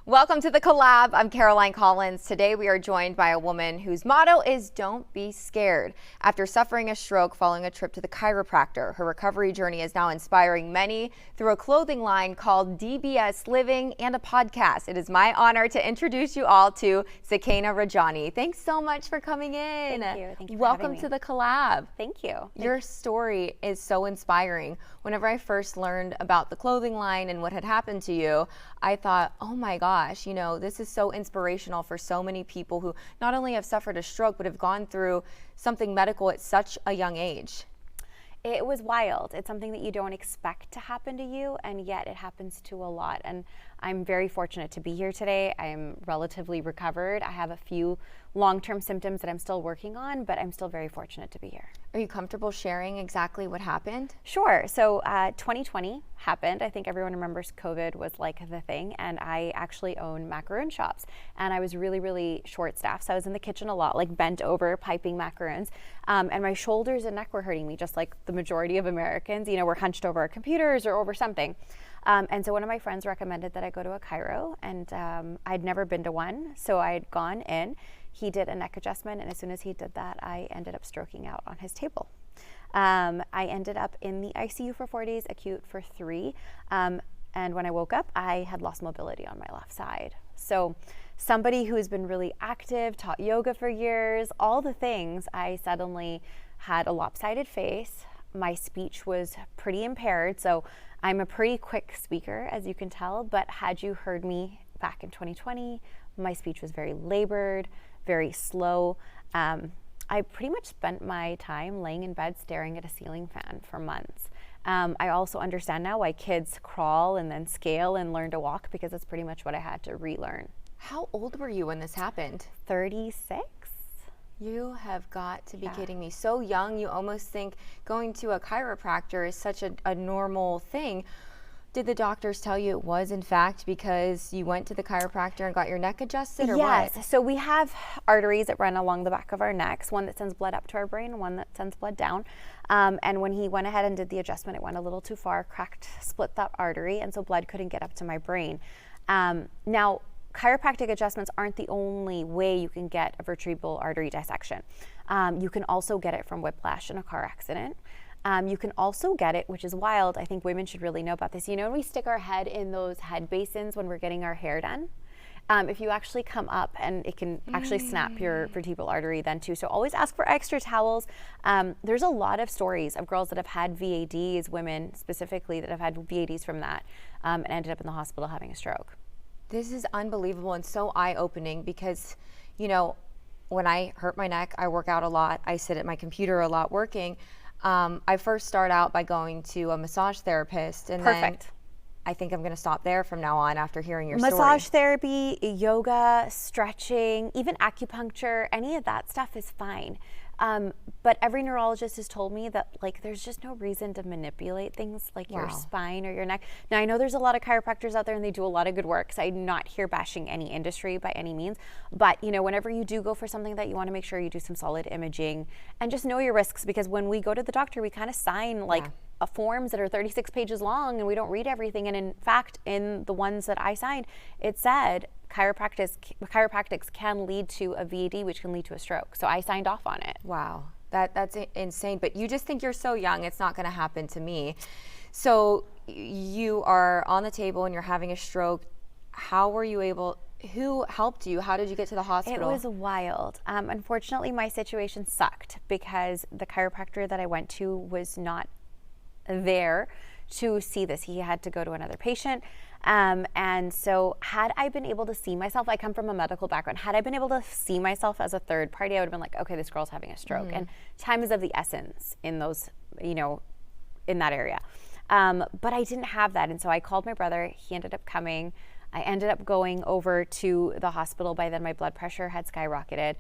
Welcome to the Collab. I'm Caroline Collins. Today we are joined by a woman whose motto is "Don't be scared." After suffering a stroke following a trip to the chiropractor, her recovery journey is now inspiring many through a clothing line called DBS Living and a podcast. It is my honor to introduce you all to Sakina Rajani. Thanks so much for coming in. Thank you. Thank you for Welcome having me. to the Collab. Thank you. Your story is so inspiring. Whenever I first learned about the clothing line and what had happened to you, I thought, oh my gosh, you know, this is so inspirational for so many people who not only have suffered a stroke, but have gone through something medical at such a young age. It was wild. It's something that you don't expect to happen to you, and yet it happens to a lot. And I'm very fortunate to be here today. I am relatively recovered. I have a few long-term symptoms that I'm still working on, but I'm still very fortunate to be here. Are you comfortable sharing exactly what happened? Sure. So 2020 happened. I think everyone remembers COVID was like the thing, and I actually own macaroon shops, and I was really short-staffed. So I was in the kitchen a lot, like bent over, piping macaroons, and my shoulders and neck were hurting me, just like the majority of Americans. You know, we're hunched over our computers or over something. And so one of my friends recommended that I go to a chiro, and I'd never been to one, so I had gone in. He did a neck adjustment, and as soon as he did that, I ended up stroking out on his table. I ended up in the ICU for 4 days, acute for 3, and when I woke up, I had lost mobility on my left side. So somebody who's been really active, taught yoga for years, all the things, I suddenly had a lopsided face. My speech was pretty impaired, so I'm a pretty quick speaker, as you can tell, but had you heard me back in 2020, my speech was very labored, very slow. I pretty much spent my time laying in bed staring at a ceiling fan for months. I also understand now why kids crawl and then scale and learn to walk, because that's pretty much what I had to relearn. How old were you when this happened? 36. You have got to be kidding me. So young, you almost think going to a chiropractor is such a normal thing. Did the doctors tell you it was, in fact, because you went to the chiropractor and got your neck adjusted, or what? Yes. So we have arteries that run along the back of our necks, one that sends blood up to our brain and one that sends blood down. And when he went ahead and did the adjustment, it went a little too far, split that artery, and so blood couldn't get up to my brain. Now, chiropractic adjustments aren't the only way you can get a vertebral artery dissection. You can also get it from whiplash in a car accident. You can also get it, which is wild, I think women should really know about this. You know, when we stick our head in those head basins when we're getting our hair done, if you actually come up, and it can actually snap your vertebral artery then too. So always ask for extra towels. There's a lot of stories of girls that have had VADs, women specifically, that have had VADs from that and ended up in the hospital having a stroke. This is unbelievable and so eye-opening, because, you know, when I hurt my neck, I work out a lot. I sit at my computer a lot working. I first start out by going to a massage therapist, and then I think I'm going to stop there from now on after hearing your story. Massage therapy, yoga, stretching, even acupuncture, any of that stuff is fine. But every neurologist has told me that, like, there's just no reason to manipulate things like your spine or your neck. Now, I know there's a lot of chiropractors out there and they do a lot of good work, so I'm not here bashing any industry by any means. But, you know, whenever you do go for something that you want to make sure you do some solid imaging and just know your risks, because when we go to the doctor, we kind of sign like forms that are 36 pages long and we don't read everything. And in fact, in the ones that I signed, it said chiropractics can lead to a VAD, which can lead to a stroke. So I signed off on it. Wow, that's insane. But you just think you're so young, it's not going to happen to me. So you are on the table and you're having a stroke. How were you able? Who helped you? How did you get to the hospital? It was wild. Unfortunately, my situation sucked because the chiropractor that I went to was not there to see this. He had to go to another patient. And so had I been able to see myself, I come from a medical background, had I been able to see myself as a third party, I would have been like, okay, this girl's having a stroke. And time is of the essence in those, you know, in that area. But I didn't have that. And so I called my brother. He ended up coming. I ended up going over to the hospital. By then my blood pressure had skyrocketed.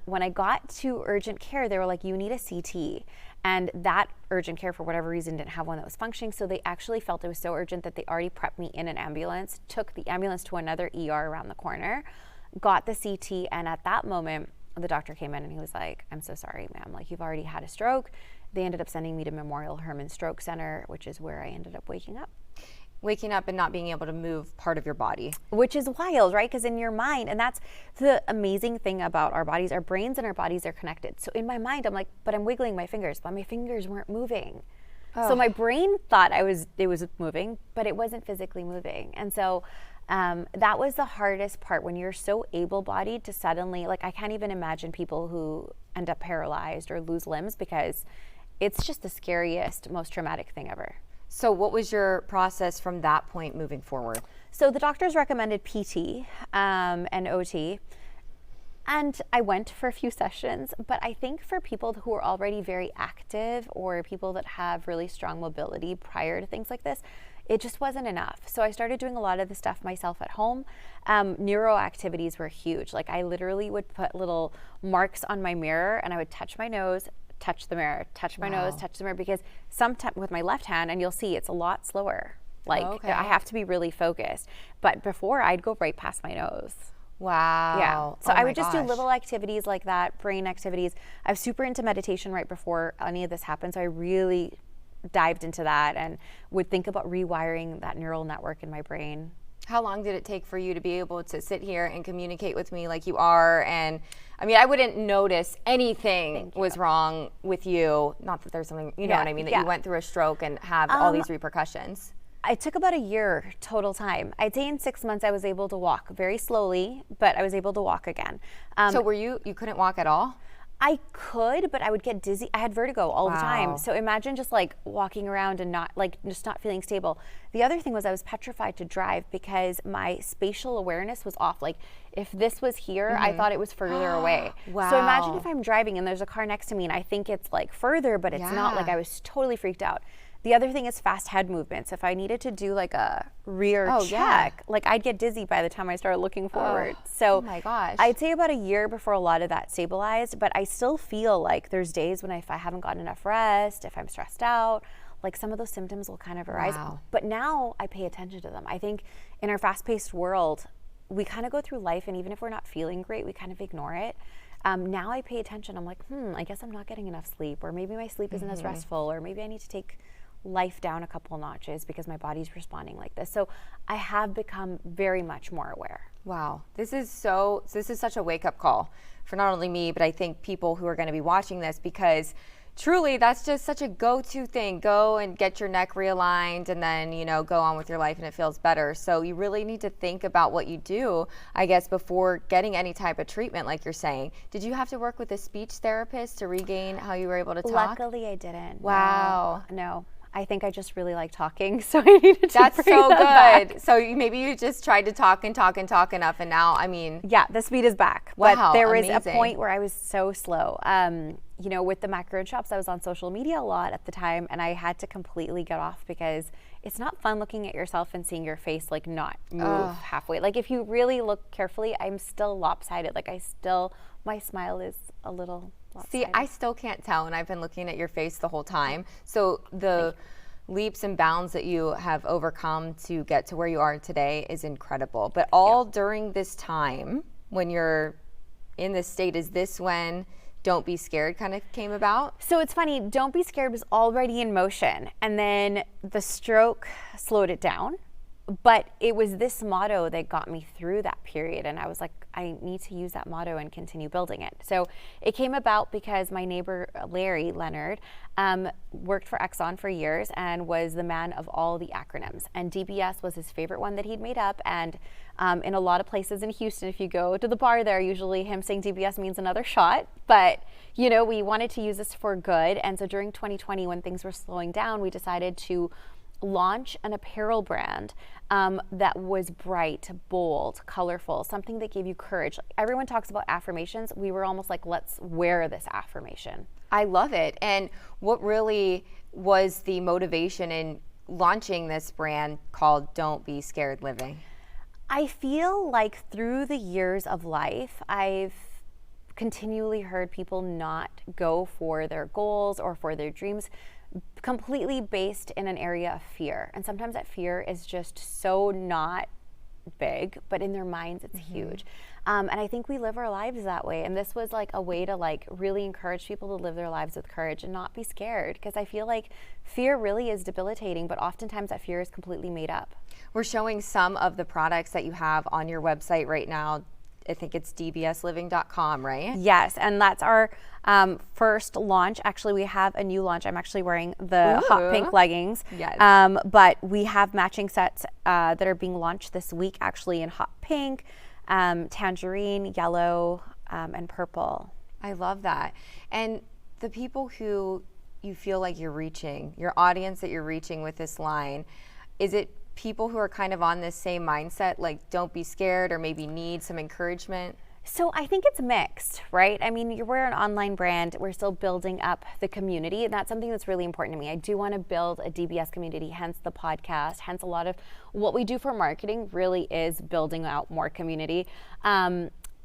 When I got to urgent care, they were like, you need a CT. And that urgent care, for whatever reason, didn't have one that was functioning. So they actually felt it was so urgent that they already prepped me in an ambulance, took the ambulance to another ER around the corner, got the CT. And at that moment, the doctor came in and he was like, I'm so sorry, ma'am. Like, you've already had a stroke. They ended up sending me to Memorial Hermann Stroke Center, which is where I ended up waking up. Waking up and not being able to move part of your body. Which is wild, right? Because in your mind, and that's the amazing thing about our bodies, our brains and our bodies are connected. So in my mind, I'm like, but I'm wiggling my fingers, but my fingers weren't moving. Oh. So my brain thought it was moving, but it wasn't physically moving. And so that was the hardest part, when you're so able-bodied to suddenly, like, I can't even imagine people who end up paralyzed or lose limbs, because it's just the scariest, most traumatic thing ever. So what was your process from that point moving forward? So the doctors recommended PT and OT, and I went for a few sessions, but I think for people who are already very active, or people that have really strong mobility prior to things like this, it just wasn't enough. So I started doing a lot of the stuff myself at home. Neuro activities were huge. Like, I literally would put little marks on my mirror, and I would touch my nose, touch the mirror, touch my nose, touch the mirror, because sometimes with my left hand, and you'll see it's a lot slower. Like, I have to be really focused. But before, I'd go right past my nose. Wow. Yeah. So I would just do little activities like that, brain activities. I was super into meditation right before any of this happened. So I really dived into that and would think about rewiring that neural network in my brain. How long did it take for you to be able to sit here and communicate with me like you are? And I mean, I wouldn't notice anything was wrong with you. Not that there's something, you know what I mean, that you went through a stroke and have all these repercussions. It took about a year total time. I'd say in 6 months I was able to walk very slowly, but I was able to walk again. So were you couldn't walk at all? I could, but I would get dizzy. I had vertigo all the time. So imagine just like walking around and just not feeling stable. The other thing was I was petrified to drive, because my spatial awareness was off. Like, if this was here, I thought it was further away. Wow. So imagine if I'm driving and there's a car next to me and I think it's like further, but it's not. Like, I was totally freaked out. The other thing is fast head movements. If I needed to do like a rear check, like, I'd get dizzy by the time I started looking forward. So oh my gosh. I'd say about a year before a lot of that stabilized, but I still feel like there's days when if I haven't gotten enough rest, if I'm stressed out, like, some of those symptoms will kind of arise. But now I pay attention to them. I think in our fast-paced world, we kind of go through life, and even if we're not feeling great, we kind of ignore it. Now I pay attention. I'm like, I guess I'm not getting enough sleep, or maybe my sleep isn't as restful, or maybe I need to take life down a couple notches because my body's responding like this. So I have become very much more aware. Wow. This is such a wake-up call for not only me, but I think people who are going to be watching this, because truly that's just such a go-to thing. Go and get your neck realigned, and then, go on with your life, and it feels better. So you really need to think about what you do, I guess, before getting any type of treatment, like you're saying. Did you have to work with a speech therapist to regain how you were able to talk? Luckily I didn't. Wow. No. I think I just really like talking, so I needed to That's bring so that good. back. So maybe you just tried to talk enough, and now, I mean. Yeah, the speed is back. Wow, but there was amazing. a point where I was so slow. With the Macaroon shops, I was on social media a lot at the time, and I had to completely get off, because it's not fun looking at yourself and seeing your face like not move halfway. Like, if you really look carefully, I'm still lopsided. Like, my smile is a little lopsided. See, I still can't tell, and I've been looking at your face the whole time. So the leaps and bounds that you have overcome to get to where you are today is incredible. But all during this time, when you're in this state, is this when Don't Be Scared kind of came about? So it's funny, Don't Be Scared was already in motion, and then the stroke slowed it down. But it was this motto that got me through that period, and I was like, I need to use that motto and continue building it. So it came about because my neighbor, Larry Leonard, worked for Exxon for years and was the man of all the acronyms. And DBS was his favorite one that he'd made up. And in a lot of places in Houston, if you go to the bar there, usually him saying DBS means another shot. But, we wanted to use this for good. And so during 2020, when things were slowing down, we decided to launch an apparel brand that was bright, bold, colorful, something that gave you courage. Everyone talks about affirmations. We were almost like, let's wear this affirmation. I love it. And what really was the motivation in launching this brand called Don't Be Scared Living? I feel like through the years of life, I've continually heard people not go for their goals or for their dreams completely based in an area of fear. And sometimes that fear is just so not big, but in their minds it's huge. And I think we live our lives that way. And this was like a way to like really encourage people to live their lives with courage and not be scared, because I feel like fear really is debilitating, but oftentimes that fear is completely made up. We're showing some of the products that you have on your website right now. I think it's dbsliving.com, right? Yes, and that's our first launch. Actually, we have a new launch. I'm actually wearing the hot pink leggings. Yes. But we have matching sets that are being launched this week, actually in hot pink, tangerine, yellow, and purple. I love that. And the people who you feel like you're reaching, your audience that you're reaching with this line, is it people who are kind of on this same mindset, like don't be scared or maybe need some encouragement? So I think it's mixed, right? I mean, we're an online brand. We're still building up the community, and that's something that's really important to me. I do want to build a DBS community, hence the podcast, hence a lot of what we do for marketing really is building out more community.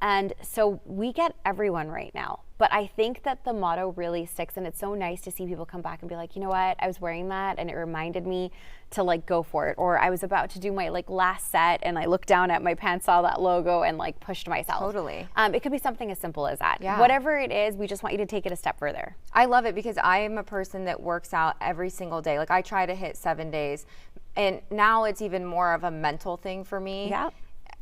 And so we get everyone right now. But I think that the motto really sticks, and it's so nice to see people come back and be like, you know what, I was wearing that and it reminded me to like go for it. Or I was about to do my like last set and I looked down at my pants, saw that logo and like pushed myself. Totally. It could be something as simple as that. Yeah. Whatever it is, we just want you to take it a step further. I love it because I am a person that works out every single day. Like I try to hit 7 days, and now it's even more of a mental thing for me. Yeah.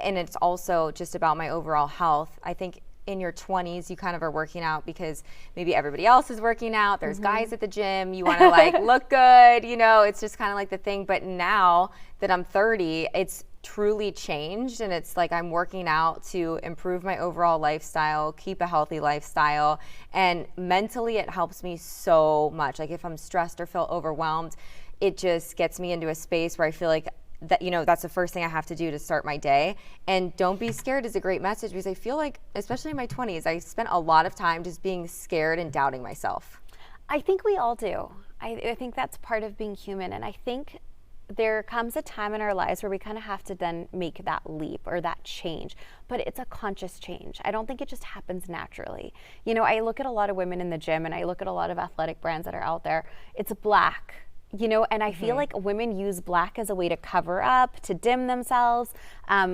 And it's also just about my overall health. I think in your 20s, you kind of are working out because maybe everybody else is working out. There's guys at the gym. You want to like look good, you know, it's just kind of like the thing. But now that I'm 30, it's truly changed. And it's like I'm working out to improve my overall lifestyle, keep a healthy lifestyle. And mentally, it helps me so much. Like if I'm stressed or feel overwhelmed, it just gets me into a space where I feel like that, you know, that's the first thing I have to do to start my day. And don't be scared is a great message, because I feel like, especially in my 20s, I spent a lot of time just being scared and doubting myself. I think we all do. I think that's part of being human. And I think there comes a time in our lives where we kind of have to then make that leap or that change. But it's a conscious change. I don't think it just happens naturally. You know, I look at a lot of women in the gym and I look at a lot of athletic brands that are out there. It's black. You know, and I feel like women use black as a way to cover up, to dim themselves.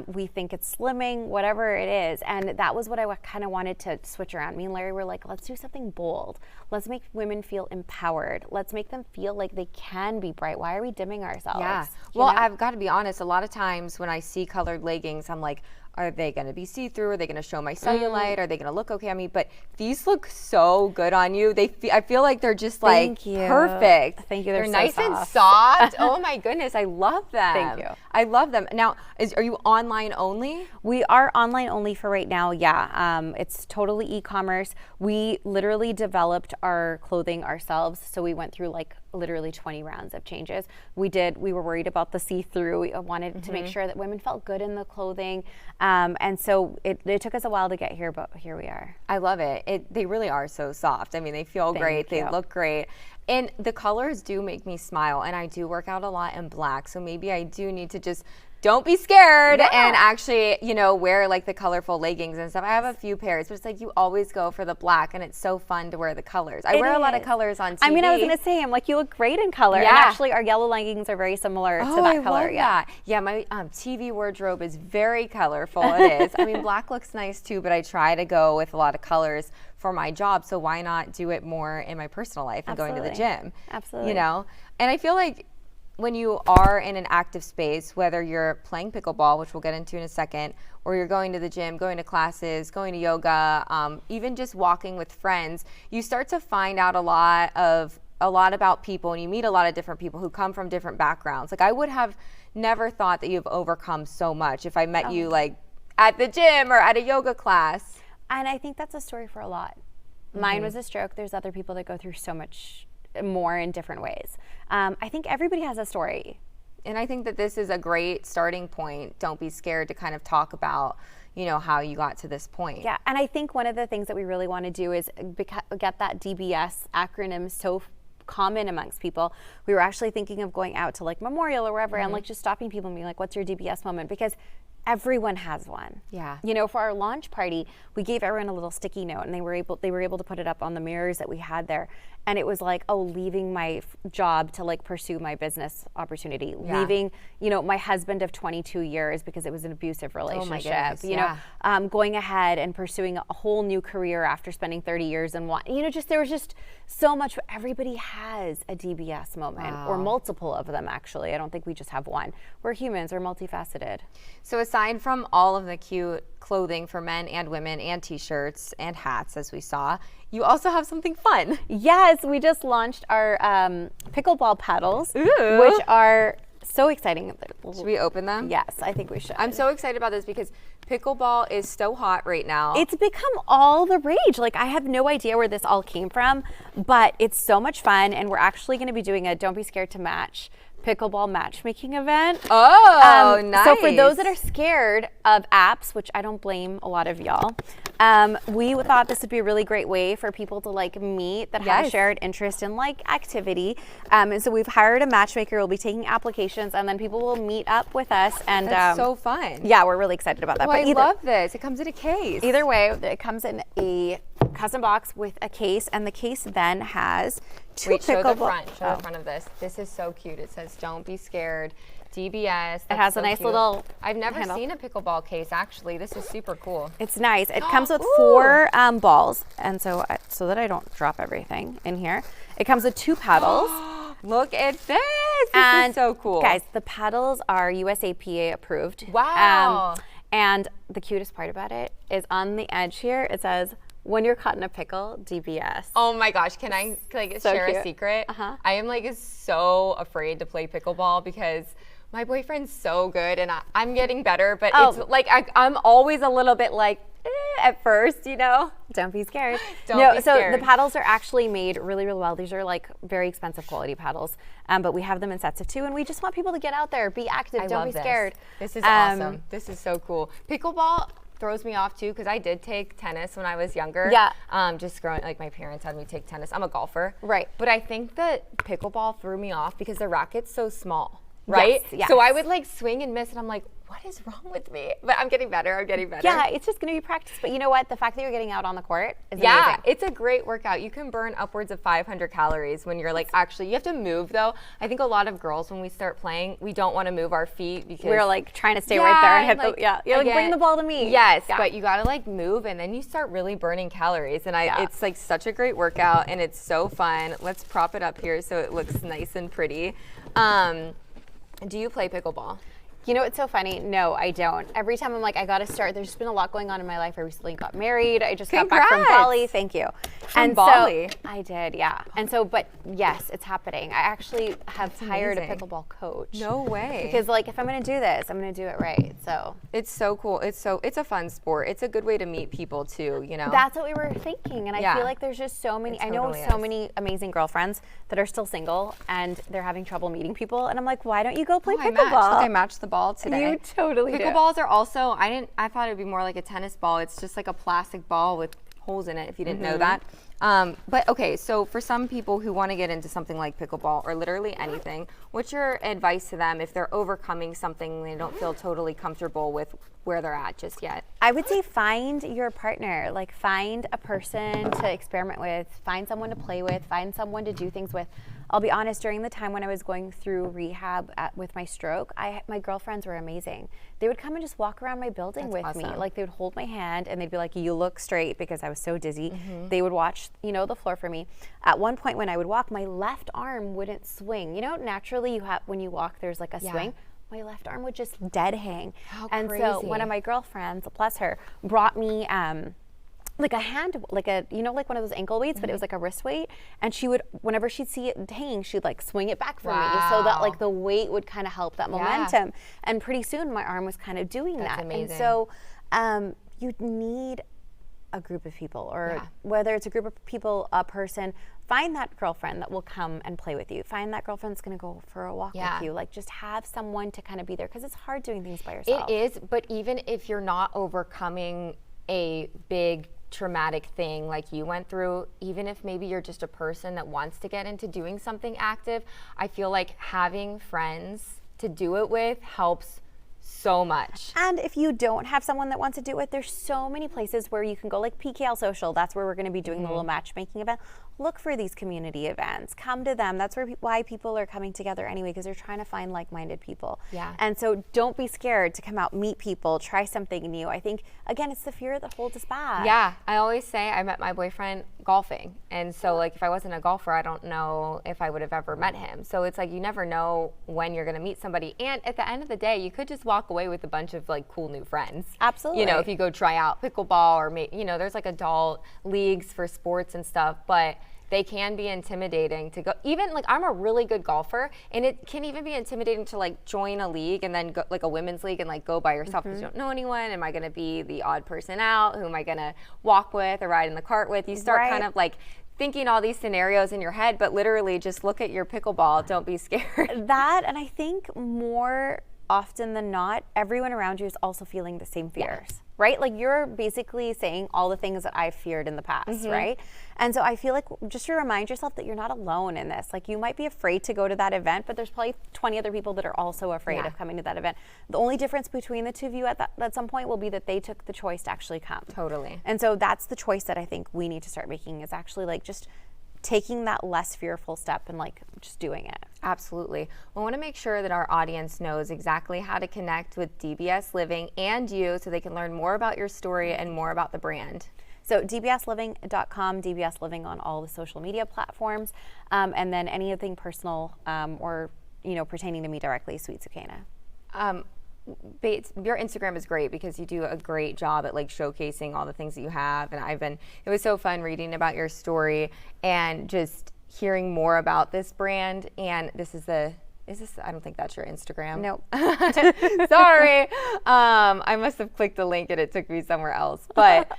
We think it's slimming, whatever it is. And that was what I kind of wanted to switch around. Me and Larry were like, let's do something bold. Let's make women feel empowered. Let's make them feel like they can be bright. Why are we dimming ourselves? Yeah. Well, I've got to be honest, a lot of times when I see colored leggings, I'm like, are they going to be see-through? Are they going to show my cellulite? Are they going to look okay on me? But these look so good on you. I feel like they're just like perfect. Thank you. They're so nice soft. and soft. Oh my goodness, I love them. Thank you. I love them. Now, are you online only? We are online only for right now. Yeah, it's totally e-commerce. We literally developed our clothing ourselves. So we went through like literally 20 rounds of changes. We were worried about the see-through. We wanted to make sure that women felt good in the clothing. And so it took us a while to get here, but here we are. I love it. They really are so soft. I mean, they feel great. They look great. And the colors do make me smile. And I do work out a lot in black. So maybe I do need to just don't be scared and actually, you know, wear like the colorful leggings and stuff. I have a few pairs, but it's like you always go for the black, and it's so fun to wear the colors. I wear a lot of colors on TV. I mean, I was going to say, I'm like, you look great in color. Yeah. And actually, our yellow leggings are very similar to that color. Yeah. Yeah, my TV wardrobe is very colorful. It is. I mean, black looks nice too, but I try to go with a lot of colors for my job. So why not do it more in my personal life and going to the gym? Absolutely. You know, and I feel like when you are in an active space, whether you're playing pickleball, which we'll get into in a second, or you're going to the gym, going to classes, going to yoga, even just walking with friends, you start to find out a lot about people, and you meet a lot of different people who come from different backgrounds. Like I would have never thought that you've overcome so much if I met you like at the gym or at a yoga class. And I think that's a story for a lot. Mine was a stroke. There's other people that go through so much more in different ways. I think everybody has a story. And I think that this is a great starting point. Don't be scared to kind of talk about, you know, how you got to this point. Yeah, and I think one of the things that we really want to do is get that DBS acronym so common amongst people. We were actually thinking of going out to like Memorial or wherever and like just stopping people and being like, what's your DBS moment? Because everyone has one. Yeah. You know, for our launch party, we gave everyone a little sticky note, and they were able to put it up on the mirrors that we had there. and it was like, oh, leaving my job to like pursue my business opportunity, leaving, you know, my husband of 22 years because it was an abusive relationship, you know, going ahead and pursuing a whole new career after spending 30 years in one, you know, just there was just so much. Everybody has a DBS moment or multiple of them, actually. I don't think we just have one. We're humans, we're multifaceted. So aside from all of the cute clothing for men and women and t-shirts and hats, as we saw, you also have something fun. Yes, we just launched our pickleball paddles, which are so exciting. Should we open them? Yes, I think we should. I'm so excited about this because pickleball is so hot right now. It's become all the rage. Like, I have no idea where this all came from, but it's so much fun, and we're actually going to be doing a Don't Be Scared to Match pickleball matchmaking event. Oh, nice. So for those that are scared of apps, which I don't blame a lot of y'all, we thought this would be a really great way for people to like meet that have a shared interest in like activity. And so we've hired a matchmaker. We'll be taking applications, and then people will meet up with us. And that's so fun. Yeah, we're really excited about that. Well, I love this. It comes in a case. Either way, it comes in a custom box with a case, and the case then has two Wait, show the front. Show Oh. the front of this. This is so cute. It says, "Don't be scared." DBS. It has so a nice cute. little I've never handle. seen a pickleball case, actually. This is super cool. It's nice. It comes with 4 balls, and so that I don't drop everything in here. It comes with 2 paddles. Look at this. This And is so cool. Guys, the paddles are USAPA approved. Wow. And the cutest part about it is on the edge here, it says, "When you're caught in a pickle, DBS." Oh my gosh, can I like So share cute. a secret? I am like so afraid to play pickleball because my boyfriend's so good and I'm getting better, but it's like I'm always a little bit like at first, you know? Don't be scared. Don't be so scared. the paddles are actually made really, really well. These are like very expensive quality paddles, but we have them in sets of 2, and we just want people to get out there, be active, I don't love be this. scared. This is awesome. This is so cool. Pickleball throws me off too because I did take tennis when I was younger. Yeah. Just growing, like my parents had me take tennis. I'm a golfer. Right. But I think that pickleball threw me off because the racket's so small. Right? Yes. So I would like swing and miss and I'm like, what is wrong with me? But I'm getting better. I'm getting better. Yeah, it's just going to be practice. But you know what? The fact that you're getting out on the court is amazing. It's a great workout. You can burn upwards of 500 calories when you're like, actually, you have to move though. I think a lot of girls, when we start playing, we don't want to move our feet because We're like trying to stay right there and hit like, you're like, bring the ball to me. Yes, Yeah. but you got to like move and then you start really burning calories. And it's like such a great workout and it's so fun. Let's prop it up here so it looks nice and pretty. Do you play pickleball? You know what's so funny? No, I don't. Every time I'm like, I got to start. There's just been a lot going on in my life. I recently got married. I just got back from Congrats. Bali. Thank you. From Bali? So I did, yeah. And so, but yes, it's happening. I actually have hired a amazing. pickleball coach. No way. Because like, if I'm going to do this, I'm going to do it right. So It's so cool. It's a fun sport. It's a good way to meet people too, you know? that's what we were thinking. And I Yeah. feel like there's just so many, It I know totally so is. many amazing girlfriends that are still single and they're having trouble meeting people. And I'm like, why don't you go play I matched. Look, I pickleball? matched the ball today. You totally do. Pickleballs are also, I thought it'd be more like a tennis ball. It's just like a plastic ball with holes in it, if you didn't know that. But okay, so for some people who want to get into something like pickleball or literally anything, what's your advice to them if they're overcoming something they don't feel totally comfortable with where they're at just yet? I would say find your partner, like find a person to experiment with, find someone to play with, find someone to do things with. I'll be honest, during the time when I was going through rehab with my stroke, my girlfriends were amazing. They would come and just walk around my building with me. awesome. Like they would hold my hand and they'd be like, you look straight, because I was so dizzy. Mm-hmm. They would watch, the floor for me. At one point when I would walk, my left arm wouldn't swing. You know, naturally when you walk, there's like a swing. My left arm would just dead hang. How and so crazy. one of my girlfriends, bless her, brought me like a hand, like like one of those ankle weights, but it was like a wrist weight. And she would, whenever she'd see it hang, she'd like swing it back for me so that like the weight would kind of help that momentum. And pretty soon my arm was kind of doing that. amazing. And so you'd need a group of people, or whether it's a group of people, a person, find that girlfriend that will come and play with you. Find that girlfriend that's going to go for a walk with you. Like just have someone to kind of be there, because it's hard doing things by yourself. It is, but even if you're not overcoming a big traumatic thing like you went through, even if maybe you're just a person that wants to get into doing something active, I feel like having friends to do it with helps so much. And if you don't have someone that wants to do it, there's so many places where you can go, like PKL Social. That's where we're going to be doing the little matchmaking event. look for these community events, come to them. That's why people are coming together anyway, because they're trying to find like-minded people. Yeah. And so don't be scared to come out, meet people, try something new. I think, again, it's the fear that holds us back. Yeah, I always say I met my boyfriend golfing. And so like if I wasn't a golfer, I don't know if I would have ever met him. So it's like you never know when you're going to meet somebody. And at the end of the day, you could just walk away with a bunch of like cool new friends. Absolutely. You know, if you go try out pickleball or, you know, there's like adult leagues for sports and stuff, but they can be intimidating to go. Even like I'm a really good golfer, and it can even be intimidating to like join a league and then go like a women's league and like go by yourself because you don't know anyone. Am I going to be the odd person out? Who am I going to walk with or ride in the cart with? You start kind of like thinking all these scenarios in your head, but literally just look at your pickleball. Don't be scared. That, and I think more often than not, everyone around you is also feeling the same fears, right? Like you're basically saying all the things that I've feared in the past, right? And so I feel like just to remind yourself that you're not alone in this. Like you might be afraid to go to that event, but there's probably 20 other people that are also afraid of coming to that event. The only difference between the two of you at some point will be that they took the choice to actually come. Totally. And so that's the choice that I think we need to start making, is actually like just taking that less fearful step and like just doing it. Absolutely. We want to make sure that our audience knows exactly how to connect with DBS Living and you so they can learn more about your story and more about the brand. So dbsliving.com, DBS Living on all the social media platforms, and then anything personal or pertaining to me directly, Sweet Sukaina. Your Instagram is great because you do a great job at like showcasing all the things that you have, and it was so fun reading about your story and just hearing more about this brand. And I don't think that's your Instagram. Nope. Sorry. I must have clicked the link and it took me somewhere else. But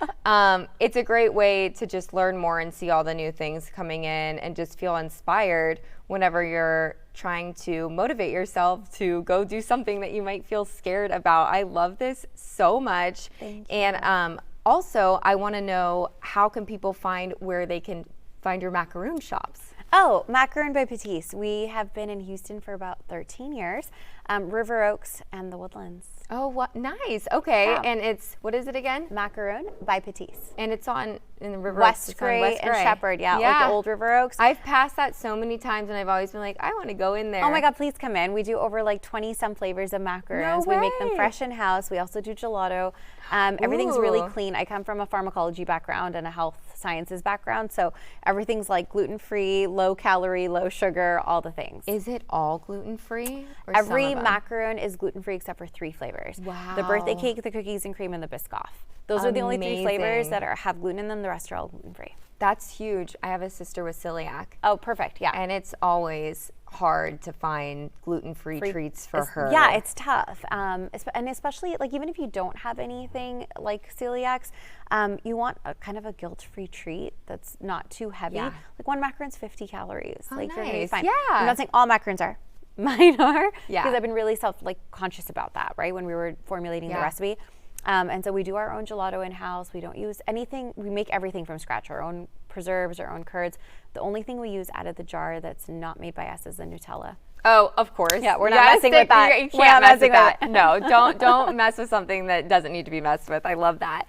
it's a great way to just learn more and see all the new things coming in and just feel inspired whenever you're trying to motivate yourself to go do something that you might feel scared about. I love this so much. Thank you. And also, I want to know, how can people find where they can find your Macaroon shops? Oh, Macaroon by Patisse. We have been in Houston for about 13 years. River Oaks and the Woodlands. Oh, what nice. Okay. Yeah. And what is it again? Macaroon by Patisse. And it's in the River West Oaks. Gray and Shepherd, like old River Oaks. I've passed that so many times and I've always been like, I want to go in there. Oh my God, please come in. We do over like 20 some flavors of macaroons. No we make them way. fresh in house. We also do gelato. Everything's really clean. I come from a pharmacology background and a health sciences background, so everything's like gluten-free, low calorie, low sugar, all the things. Is it all gluten-free? Every macaroon is gluten-free except for 3 flavors. Wow. The birthday cake, the cookies and cream, and the Biscoff. Those are the only 3 flavors that have gluten in them. The rest are all gluten-free. That's huge. I have a sister with celiac. Oh, perfect. Yeah. And it's always hard to find gluten-free treats for her. Yeah, it's tough. And especially like even if you don't have anything like celiacs, you want a kind of a guilt-free treat that's not too heavy. Yeah. Like one macaroon's 50 calories. Oh, like you're gonna be nice. fine. Yeah. I'm not saying all macaroons are. Mine are. Yeah. Because I've been really conscious about that, right? When we were formulating the recipe. And so we do our own gelato in-house. We don't use anything. We make everything from scratch, our own preserves, our own curds. The only thing we use out of the jar that's not made by us is the Nutella. Oh, of course. Yeah, we're not messing with that. You can't mess with that. No, don't mess with something that doesn't need to be messed with. I love that.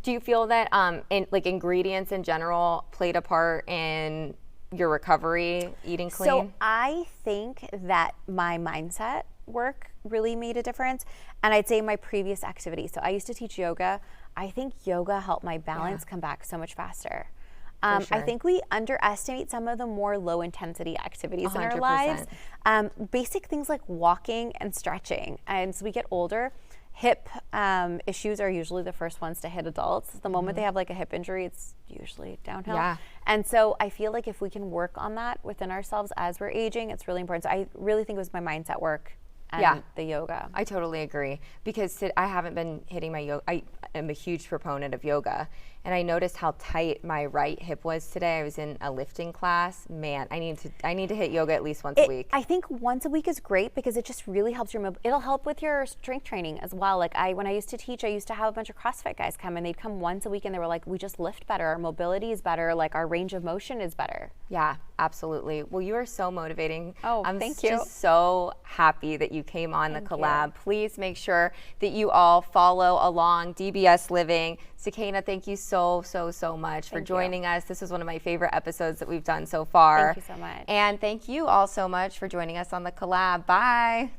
Do you feel that ingredients in general played a part in your recovery, eating clean? So I think that my mindset work really made a difference, and I'd say my previous activity. So I used to teach yoga. I think yoga helped my balance come back so much faster. Sure. I think we underestimate some of the more low intensity activities in our 100%. lives. Basic things like walking and stretching. And as we get older, hip issues are usually the first ones to hit adults. The moment they have like a hip injury, it's usually downhill. Yeah. And so I feel like if we can work on that within ourselves as we're aging, it's really important. So I really think it was my mindset work and the yoga. I totally agree, because I haven't been hitting my yoga. I am a huge proponent of yoga, and I noticed how tight my right hip was today. I was in a lifting class. Man, I need to hit yoga at least once a week. I think once a week is great because it just really helps your it'll help with your strength training as well. Like when I used to teach, I used to have a bunch of CrossFit guys come, and they'd come once a week and they were like, we just lift better, our mobility is better, like our range of motion is better. Yeah, absolutely. Well, you are so motivating. Oh, I'm thank you. just so happy that you came on the collab. Please make sure that you all follow along DBS Living. Sukaina, thank you so so much for Thank joining us. This was one of my favorite episodes that we've done so far. Thank you so much. And thank you all so much for joining us on the Collab. Bye.